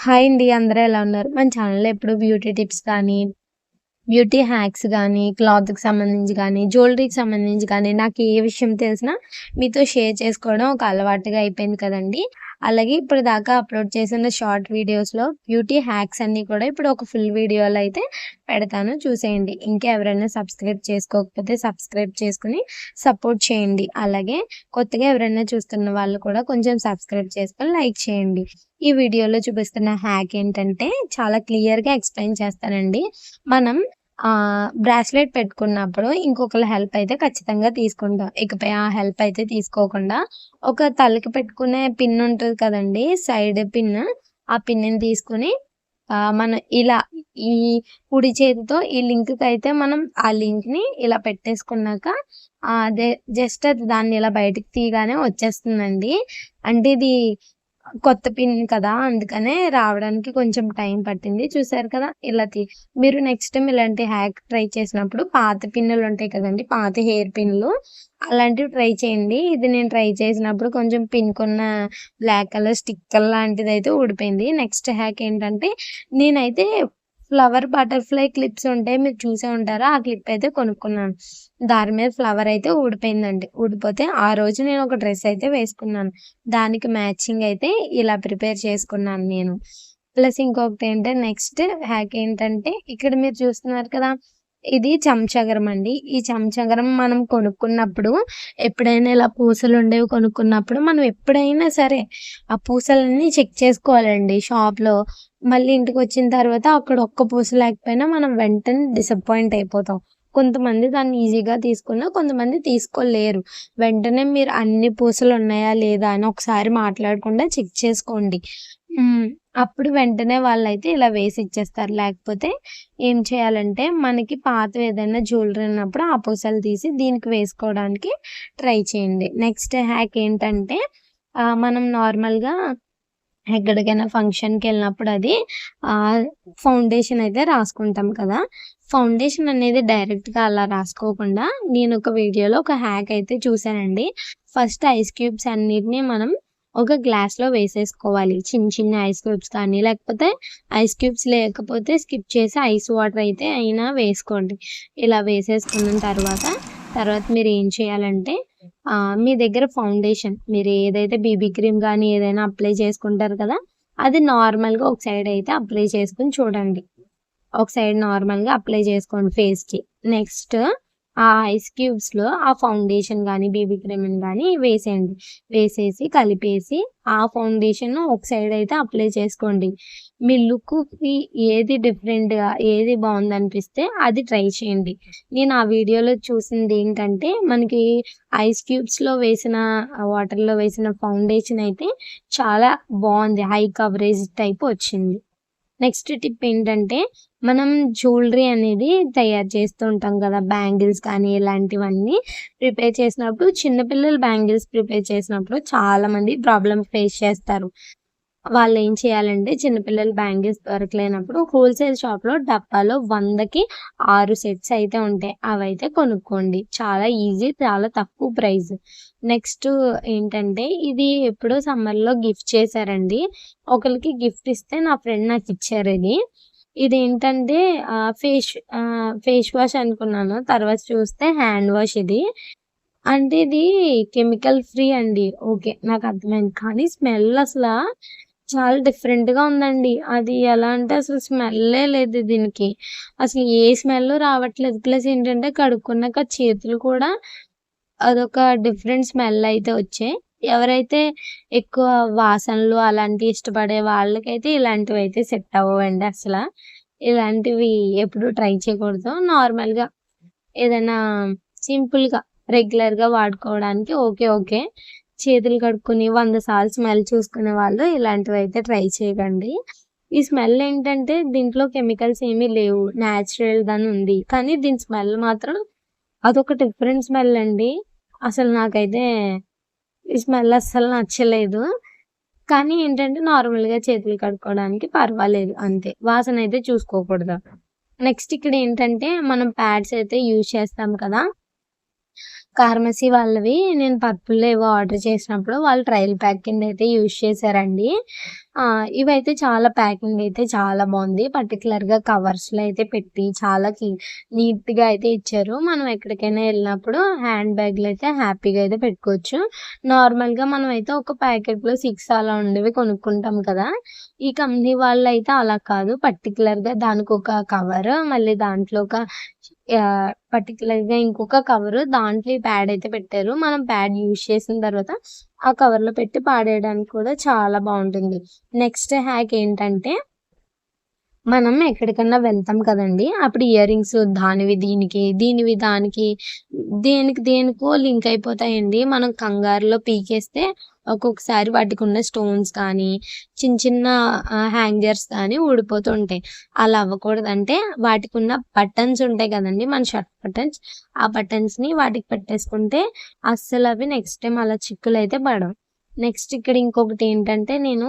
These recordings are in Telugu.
హాయ్ అండి. అందరూ ఎలా ఉన్నారు? మన ఛానల్‌లో ఎప్పుడు బ్యూటీ టిప్స్ కానీ, బ్యూటీ హ్యాక్స్ గానీ, క్లాత్‌కి సంబంధించి గానీ, జ్యువెలరీకి సంబంధించి గానీ, నాకు ఏ విషయం తెలిసినా మీతో షేర్ చేసుకోవడం ఒక అలవాటుగా అయిపోయింది కదండీ! అలాగే ఇప్పటిదాకా అప్‌లోడ్ చేసిన షార్ట్ వీడియోస్‌లో బ్యూటీ హ్యాక్స్ అన్నీ కూడా ఇప్పుడు ఒక ఫుల్ వీడియోలో అయితే పెడతాను చూసేయండి. ఇంకా ఎవరైనా సబ్స్క్రైబ్ చేసుకోకపోతే సబ్స్క్రైబ్ చేసుకొని సపోర్ట్ చేయండి. అలాగే కొత్తగా ఎవరైనా చూస్తున్న వాళ్ళు కూడా కొంచెం సబ్స్క్రైబ్ చేసుకొని లైక్ చేయండి. ఈ వీడియోలో చూపిస్తున్న హ్యాక్ ఏంటంటే చాలా క్లియర్‌గా ఎక్స్‌ప్లెయిన్ చేస్తానండి. మనం బ్రాస్లెట్ పెట్టుకున్నప్పుడు ఇంకొకళ్ళ హెల్ప్ అయితే ఖచ్చితంగా తీసుకుంటాం. ఇకపై ఆ హెల్ప్ అయితే తీసుకోకుండా ఒక తలకి పెట్టుకునే పిన్ ఉంటది కదండీ! Side pin. ఆ పిన్‌ని తీసుకొని మనం ఇలా ఈ కుడి చేతితో ఈ లింక్‌కైతే మనం ఆ లింక్‌ని ఇలా పెట్టేసుకున్నాక అదే జస్ట్ అది దాన్ని ఇలా బయటికి తీయగానే వచ్చేస్తుందండి. అంటే ఇది కొత్త పిన్ కదా! అందుకనే రావడానికి కొంచెం టైం పట్టింది. చూసారు కదా! మీరు నెక్స్ట్ టైమ్ ఇలాంటి హ్యాక్ ట్రై చేసినప్పుడు పాత పిన్నులుంటాయి కదండీ! పాత హెయిర్ పిన్‌లు అలాంటివి ట్రై చేయండి. ఇది నేను ట్రై చేసినప్పుడు కొంచెం పిన్‌కున్న బ్లాక్ కలర్ స్టిక్కర్ లాంటిదైతే ఊడిపోయింది. నెక్స్ట్ హ్యాక్ ఏంటంటే నేనైతే ఫ్లవర్ బటర్‌ఫ్లై క్లిప్స్ ఉంటాయి. మీరు చూసే ఉంటారా? ఆ క్లిప్ అయితే కొనుక్కున్నాను. దాని మీద ఫ్లవర్ అయితే ఊడిపోయిందండి. ఊడిపోతే ఆ రోజు నేను ఒక డ్రెస్ అయితే వేసుకున్నాను. దానికి మ్యాచింగ్ అయితే ఇలా ప్రిపేర్ చేసుకున్నాను నేను. ప్లస్ ఇంకొకటేంటే నెక్స్ట్ హ్యాక్ ఏంటంటే ఇక్కడ మీరు చూస్తున్నారు కదా! ఇది చెంచగరం అండి. ఈ చెంచగరం మనం కొనుక్కున్నప్పుడు ఎప్పుడైనా ఇలా పూసలుండేవి కొనుక్కున్నప్పుడు మనం ఎప్పుడైనా సరే ఆ పూసలన్నీ చెక్ చేసుకోవాలండి షాప్‌లో. మళ్ళీ ఇంటికొచ్చిన తర్వాత అక్కడ ఒక్క పూస లేకపోయినా మనం వెంటనే డిసప్పాయింట్ అయిపోతాం. కొంతమంది దాన్ని ఈజీగా తీసుకున్నా, కొంతమంది తీసుకోలేరు. వెంటనే మీరు అన్ని పూసలున్నాయా లేదా అని ఒకసారి మాట్లాడకుండా చెక్ చేసుకోండి. హ్మ్. అప్పుడు వెంటనే వాళ్ళైతే ఇలా వేసి ఇచ్చేస్తారు. లేకపోతే ఏం చేయాలంటే మనకి పాతవేదైనా జ్యువెలరీ ఉన్నప్పుడు ఆ పూసలు తీసి దీనికి వేసుకోవడానికి ట్రై చేయండి. నెక్స్ట్ హ్యాక్ ఏంటంటే మనం నార్మల్‌గా ఎక్కడికైనా ఫంక్షన్‌కెళ్ళినప్పుడు అది ఆహ్, ఫౌండేషన్ అయితే రాసుకుంటాం కదా! ఫౌండేషన్ అనేది డైరెక్ట్‌గా అలా రాసుకోకుండా నేనొక వీడియోలో ఒక హ్యాక్ అయితే చూసానండి. ఫస్ట్ ఐస్ క్యూబ్స్ అన్నిటిని మనం ఒక గ్లాస్‌లో వేసేసుకోవాలి. చిన్న చిన్న ఐస్ క్యూబ్స్ కానీ, లేకపోతే ఐస్ క్యూబ్స్ లేకపోతే స్కిప్ చేసి ఐస్ వాటర్ అయితే అయినా వేసుకోండి. ఇలా వేసేసుకున్న తర్వాత మీరేం చేయాలంటే మీ దగ్గర ఫౌండేషన్ మీరు ఏదైతే బీబీ క్రీమ్ గానీ, ఏదైనా అప్లై చేసుకుంటారు కదా! అది నార్మల్‌గా ఒక సైడ్ అయితే అప్లై చేసుకొని చూడండి. ఒక సైడ్ నార్మల్‌గా అప్లై చేసుకోండి ఫేస్‌కి. నెక్స్ట్ ఆ ఐస్ క్యూబ్స్‌లో ఆ ఫౌండేషన్ గానీ, బీబీ క్రీమ్‌ని గానీ వేసేయండి. వేసేసి కలిపేసి ఆ ఫౌండేషన్ ఒక సైడ్ అయితే అప్లై చేసుకోండి. మీ లుక్‌కి ఏది డిఫరెంట్‌గా ఏది బావుందనిపిస్తే అది ట్రై చేయండి. నేను ఆ వీడియోలో చూసిందేంటంటే మనకి ఐస్ క్యూబ్స్‌లో వేసిన వాటర్‌లో వేసిన ఫౌండేషన్ అయితే చాలా బావుంది. హై కవరేజ్ టైప్ వచ్చింది. నెక్స్ట్ టిప్ ఏంటంటే, మనం జ్యువెలరీ అనేది తయారు చేస్తూ ఉంటాం గదా! బ్యాంగిల్స్ కానీ ఇలాంటివన్నీ ప్రిపేర్ చేసినప్పుడు చిన్న పిల్లల బ్యాంగిల్స్ ప్రిపేర్ చేసినప్పుడు చాలామంది ప్రాబ్లమ్ ఫేస్ చేస్తారు. వాళ్ళేం చేయాలంటే చిన్న పిల్లల బ్యాంగిల్స్ దొరకలేనప్పుడు హోల్‌సేల్ షాప్‌లో డబ్బాలో 100కి 6 సెట్స్ అయితే ఉంటాయి. అవైతే కొనుక్కోండి. చాలా ఈజీ, చాలా తక్కువ ప్రైస్. నెక్స్ట్ ఏంటంటే ఇది ఎప్పుడో సమ్మర్‌లో గిఫ్ట్ చేశారండి. ఒకళ్ళకి గిఫ్ట్ ఇస్తే నా ఫ్రెండ్ నాకిచ్చారిది. ఇదేంటంటే ఫేస్ వాష్ అనుకున్నాను. తర్వాత చూస్తే హ్యాండ్ వాష్ ఇది. అంటే ఇది కెమికల్ ఫ్రీ అండి. ఓకే. నాకర్థమైంది. కానీ స్మెల్ అసలా చాలా డిఫరెంట్‌గా ఉందండి. అది ఎలా అంటే అసలు స్మెల్లే లేదు దీనికి. అసలు ఏ స్మెల్లు రావట్లేదు. ప్లస్ ఏంటంటే కడుక్కున్నాక చేతులు కూడా అదొక డిఫరెంట్ స్మెల్ అయితే వచ్చాయి. ఎవరైతే ఎక్కువ వాసనలు అలాంటివి ఇష్టపడే వాళ్ళకైతే ఇలాంటివైతే సెట్ అవ్వవండి అసల. ఇలాంటివి ఎప్పుడు ట్రై చేయకూడదు. నార్మల్‌గా ఏదైనా సింపుల్‌గా రెగ్యులర్‌గా వాడుకోవడానికి ఓకే. ఓకే. చేతులు కడుక్కొని 100 సార్లు స్మెల్ చూసుకునే వాళ్ళు ఇలాంటివైతే ట్రై చేయకండి. ఈ స్మెల్ ఏంటంటే దీంట్లో కెమికల్స్ ఏమీ లేవు. నేచురల్‌గానే ఉంది. కానీ దీని స్మెల్ మాత్రం అదొక డిఫరెంట్ స్మెల్ అండి. అసలు నాకైతే ఈ స్మెల్ అస్సలు నచ్చలేదు. కానీ ఏంటంటే నార్మల్‌గా చేతులు కడుక్కోవడానికి పర్వాలేదు అంతే. వాసనైతే చూసుకోకూడదు. నెక్స్ట్ ఇక్కడేంటంటే మనం ప్యాడ్స్ అయితే యూజ్ చేస్తాం కదా! ఫార్మసీ వాళ్ళవి నేను పర్పుల్ ఏవో ఆర్డర్ చేసినప్పుడు వాళ్ళు ట్రయల్ ప్యాక్ కింద అయితే యూజ్ చేశారండి. ఇవైతే చాలా ప్యాకింగ్ అయితే చాలా బాగుంది. పర్టికులర్‌గా కవర్స్‌లో అయితే పెట్టి చాలా నీట్‌గా అయితే ఇచ్చారు. మనం ఎక్కడికైనా వెళ్ళినప్పుడు హ్యాండ్ బ్యాగ్‌లో అయితే హ్యాపీగా అయితే పెట్టుకోవచ్చు. నార్మల్‌గా మనం అయితే ఒక ప్యాకెట్‌లో 6 అలా ఉండేవి కొనుక్కుంటాం కదా! ఈ కంపెనీ వాళ్ళైతే అలా కాదు. పర్టికులర్‌గా దానికొక కవర్, మళ్ళీ దాంట్లో ఒక పర్టిక్యులర్‌గా ఇంకొక కవరు దాంట్లో ఈ ప్యాడ్ అయితే పెట్టారు. మనం ప్యాడ్ యూజ్ చేసిన తర్వాత ఆ కవర్‌లో పెట్టి పాడేయడానికి కూడా చాలా బావుంటుంది. నెక్స్ట్ హ్యాక్ ఏంటంటే మనం ఎక్కడికన్నా వెళ్తాం కదండీ! అప్పుడు ఇయర్ రింగ్స్ దానివి దీనికి, దీనివి దానికి, దేనికి దేనికో లింక్ అయిపోతాయండి. మనం కంగారులో పీకేస్తే ఒక్కొక్కసారి వాటికున్న స్టోన్స్ కానీ, చిన్న చిన్న హ్యాంగర్స్ కానీ ఊడిపోతూ ఉంటాయి. అలా అవ్వకూడదు. అంటే వాటికున్న బటన్స్ ఉంటాయి కదండీ! మన షర్ట్ బటన్స్. ఆ బటన్స్‌ని వాటికి పెట్టేసుకుంటే అస్సలవి నెక్స్ట్ టైమ్ అలా చిక్కులైతే పడవు. నెక్స్ట్ ఇక్కడ ఇంకొకటేంటంటే నేను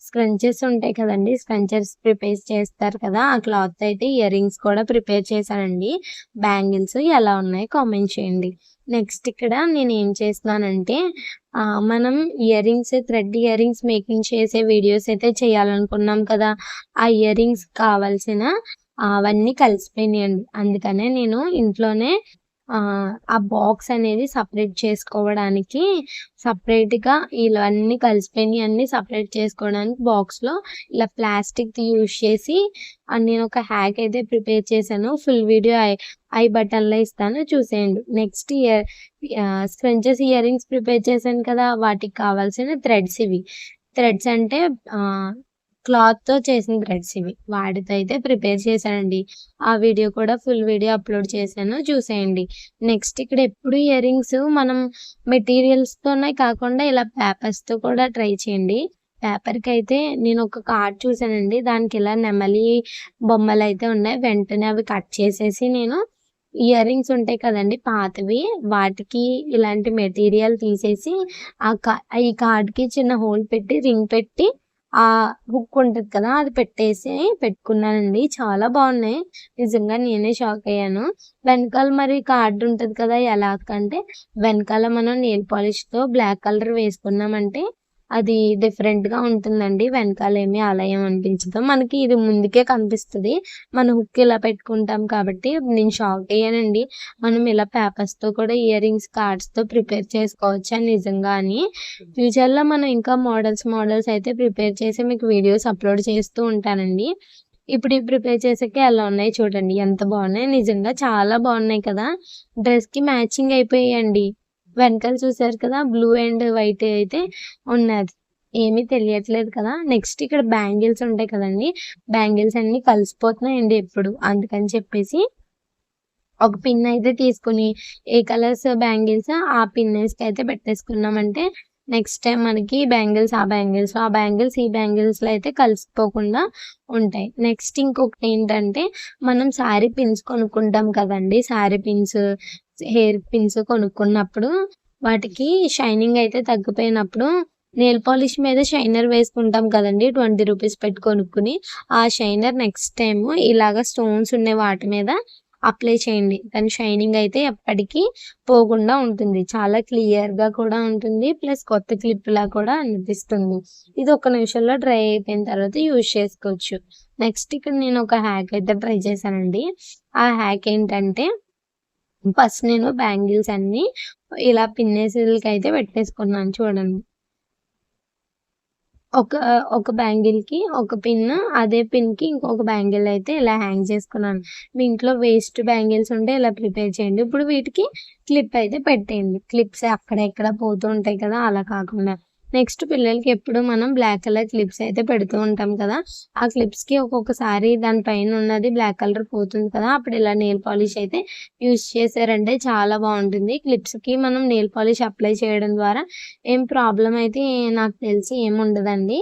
స్క్రంచెస్ ఉంటాయి కదండీ! స్క్రంచెస్ ప్రిపేర్ చేస్తారు కదా! ఆ క్లాత్‌తో అయితే ఇయర్ రింగ్స్ కూడా ప్రిపేర్ చేశానండి. బ్యాంగిల్స్ ఎలా ఉన్నాయో కామెంట్ చేయండి. నెక్స్ట్ ఇక్కడ నేనేం చేస్తున్నానంటే మనం ear rings, thread ear rings making చేసే వీడియోస్ అయితే చేయాలనుకున్నాం కదా! ఆ ఇయర్ రింగ్స్ కావాల్సిన అవన్నీ కలిసిపోయినాయండి. అందుకనే నేను ఇంట్లోనే ఆ బాక్స్ అనేది సెపరేట్ చేసుకోవడానికి సెపరేట్‌గా ఇవన్నీ కలిసిపోయినయన్నీ సెపరేట్ చేసుకోవడానికి బాక్స్‌లో ఇలా ప్లాస్టిక్‌ది యూజ్ చేసి నేను ఒక హ్యాక్ అయితే ప్రిపేర్ చేశాను. ఫుల్ వీడియో ఐ బటన్‌లో ఇస్తాను చూసేయండి. Next scrunchies ear rings prepare చేశాను కదా! వాటికి కావాల్సిన థ్రెడ్స్ ఇవి. థ్రెడ్స్ అంటే క్లాత్‌తో చేసిన థ్రెడ్స్ ఇవి. వాటితో అయితే ప్రిపేర్ చేశానండి. ఆ వీడియో కూడా ఫుల్ వీడియో అప్‌లోడ్ చేశాను చూసేయండి. నెక్స్ట్ ఇక్కడ ఎప్పుడు ఇయర్ రింగ్స్ మనం మెటీరియల్స్‌తోనే కాకుండా ఇలా పేపర్స్‌తో కూడా ట్రై చేయండి. పేపర్‌కైతే నేను ఒక కార్డ్ చూసానండి. దానికి ఇలా నెమలి బొమ్మలైతే ఉన్నాయి. వెంటనే అవి కట్ చేసేసి నేను ఇయర్ రింగ్స్ ఉంటాయి కదండీ! పాతవి వాటికి ఇలాంటి మెటీరియల్ తీసేసి ఈ కార్డ్‌కి చిన్న హోల్ పెట్టి రింగ్ పెట్టి హుక్ ఉంటది కదా! అది పెట్టేసి పెట్టుకున్నానండి. చాలా బాగున్నాయి. నిజంగా నేనే షాక్ అయ్యాను. వెనకాల మరి కార్డ్ ఉంటది కదా! ఎలాగంటే వెనకాల మనం నెయిల్ పాలిష్‌తో బ్లాక్ కలర్ వేసుకున్నామంటే అది డిఫరెంట్‌గా ఉంటుందండి. వెనకాలేమి అలా ఏమి అనిపించదు. మనకి ఇది ముందుకే కనిపిస్తది. మన హుక్ ఇలా పెట్టుకుంటాం కాబట్టి నేను షాక్ అయ్యానండి. మనం ఇలా పేపర్స్‌తో కూడా ఇయర్ రింగ్స్, కార్డ్స్‌తో ప్రిపేర్ చేసుకోవచ్చా నిజంగా అని. ఫ్యూచర్‌లో మనం ఇంకా మోడల్స్ అయితే ప్రిపేర్ చేసి మీకు వీడియోస్ అప్‌లోడ్ చేస్తూ ఉంటానండి. ఇప్పుడు ఇవి ప్రిపేర్ చేసాక ఎలా ఉన్నాయి చూడండి. ఎంత బాగున్నాయి. నిజంగా చాలా బాగున్నాయి కదా! డ్రెస్‌కి మ్యాచింగ్ అయిపోయాయండి. వెనకాల చూసారు కదా! బ్లూ అండ్ వైట్ అయితే ఉన్నది. ఏమీ తెలియట్లేదు కదా! నెక్స్ట్ ఇక్కడ బ్యాంగిల్స్ ఉంటాయి కదండీ! బ్యాంగిల్స్ అన్నీ కలిసిపోతున్నాయండి ఎప్పుడు. అందుకని చెప్పేసి ఒక పిన్ అయితే తీసుకొని ఏ కలర్స్ బ్యాంగిల్స్ ఆ పిన్నేస్‌కైతే పెట్టేసుకున్నామంటే నెక్స్ట్ టైమ్ మనకి బ్యాంగిల్స్ ఆ బ్యాంగిల్స్ ఈ బ్యాంగిల్స్‌లో అయితే కలిసిపోకుండా ఉంటాయి. నెక్స్ట్ ఇంకొకటేంటంటే మనం శారీ పిన్స్ కొనుక్కుంటాం కదండీ! శారీ పిన్స్, హెయిర్ పిన్స్ కొనుక్కున్నప్పుడు వాటికి షైనింగ్ అయితే తగ్గిపోయినప్పుడు నెయిల్ పాలిష్ మీద షైనర్ వేసుకుంటాం కదండీ! ₹20 పెట్టి కొనుక్కొని ఆ షైనర్ నెక్స్ట్ టైమ్ ఇలాగ స్టోన్స్ ఉన్న వాటి మీద అప్లై చేయండి. దాని షైనింగ్ అయితే ఎప్పటికీ పోకుండా ఉంటుంది. చాలా క్లియర్‌గా కూడా ఉంటుంది. ప్లస్ కొత్త క్లిప్‌లా కూడా అనిపిస్తుంది. ఇది ఒక్క నిమిషంలో డ్రై అయిపోయిన తర్వాత యూజ్ చేసుకోవచ్చు. నెక్స్ట్ ఇక్కడ నేను ఒక హ్యాక్ అయితే ట్రై చేశానండి. ఆ హ్యాక్ ఏంటంటే ఫస్ట్ నేను బ్యాంగిల్స్ అన్నీ ఇలా పిన్నేసులకైతే పెట్టేసుకున్నాను చూడండి. ఒక ఒక బ్యాంగిల్‌కి ఒక పిన్, అదే పిన్‌కి ఇంకొక బ్యాంగిల్ అయితే ఇలా హ్యాంగ్ చేసుకున్నాను. మీ ఇంట్లో వేస్ట్ బ్యాంగిల్స్ ఉంటే ఇలా ప్రిపేర్ చేయండి. ఇప్పుడు వీటికి క్లిప్ అయితే పెట్టేయండి. క్లిప్స్ అక్కడ ఇక్కడ పోతూ ఉంటాయి కదా! అలా కాకుండా. నెక్స్ట్ పిల్లలకి ఎప్పుడు మనం బ్లాక్ కలర్ క్లిప్స్ అయితే పెడుతూ ఉంటాం కదా! ఆ క్లిప్స్‌కి ఒక్కొక్కసారి దాని పైన ఉన్నది బ్లాక్ కలర్ పోతుంది కదా! అప్పుడు ఇలా నెయిల్ పాలిష్ అయితే యూజ్ చేశారంటే చాలా బావుంటుంది. క్లిప్స్‌కి మనం నెయిల్ పాలిష్ అప్లై చేయడం ద్వారా ఏం ప్రాబ్లమ్ అయితే నాకు తెలిసి ఏముండదండి.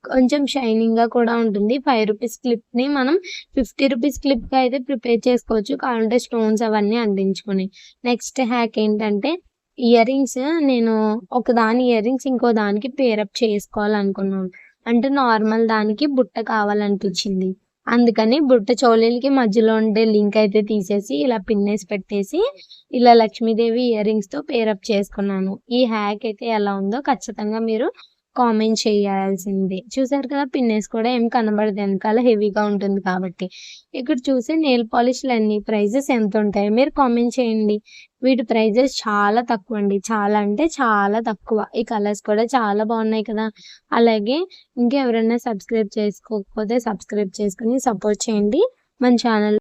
కొంచెం షైనింగ్‌గా కూడా ఉంటుంది. ₹5 క్లిప్‌ని మనం ₹50 క్లిప్‌గా అయితే ప్రిపేర్ చేసుకోవచ్చు. కావాలంటే స్టోన్స్ అవన్నీ అంటించుకొని. నెక్స్ట్ హ్యాక్ ఏంటంటే ఇయర్ రింగ్స్ నేను ఒకదాని ఇయర్ రింగ్స్ ఇంకో దానికి పేరప్ చేసుకోవాలనుకున్నాను. అంటే నార్మల్ దానికి బుట్ట కావాలనిపించింది. అందుకని బుట్ట చౌలీలకి మధ్యలో ఉండే లింక్ అయితే తీసేసి ఇలా పిన్నేసి పెట్టేసి ఇలా లక్ష్మీదేవి ఇయర్ రింగ్స్‌తో పేరప్ చేసుకున్నాను. ఈ హ్యాక్ అయితే ఎలా ఉందో ఖచ్చితంగా మీరు కామెంట్ చేయాల్సిందే. చూసారు కదా! పిన్నేసి కూడా ఏం కనబడదు ఎనకాల హెవీగా ఉంటుంది కాబట్టి. ఇక్కడ చూసి నెయిల్ పాలిష్‌లన్నీ ప్రైజెస్ ఎంతుంటాయో మీరు కామెంట్ చేయండి. వీటి ప్రైజెస్ చాలా తక్కువండి. చాలా అంటే చాలా తక్కువ. ఈ కలర్స్ కూడా చాలా బాగున్నాయి కదా! అలాగే ఇంకెవరైనా సబ్స్క్రైబ్ చేసుకోకపోతే సబ్స్క్రైబ్ చేసుకొని సపోర్ట్ చేయండి. మన ఛానల్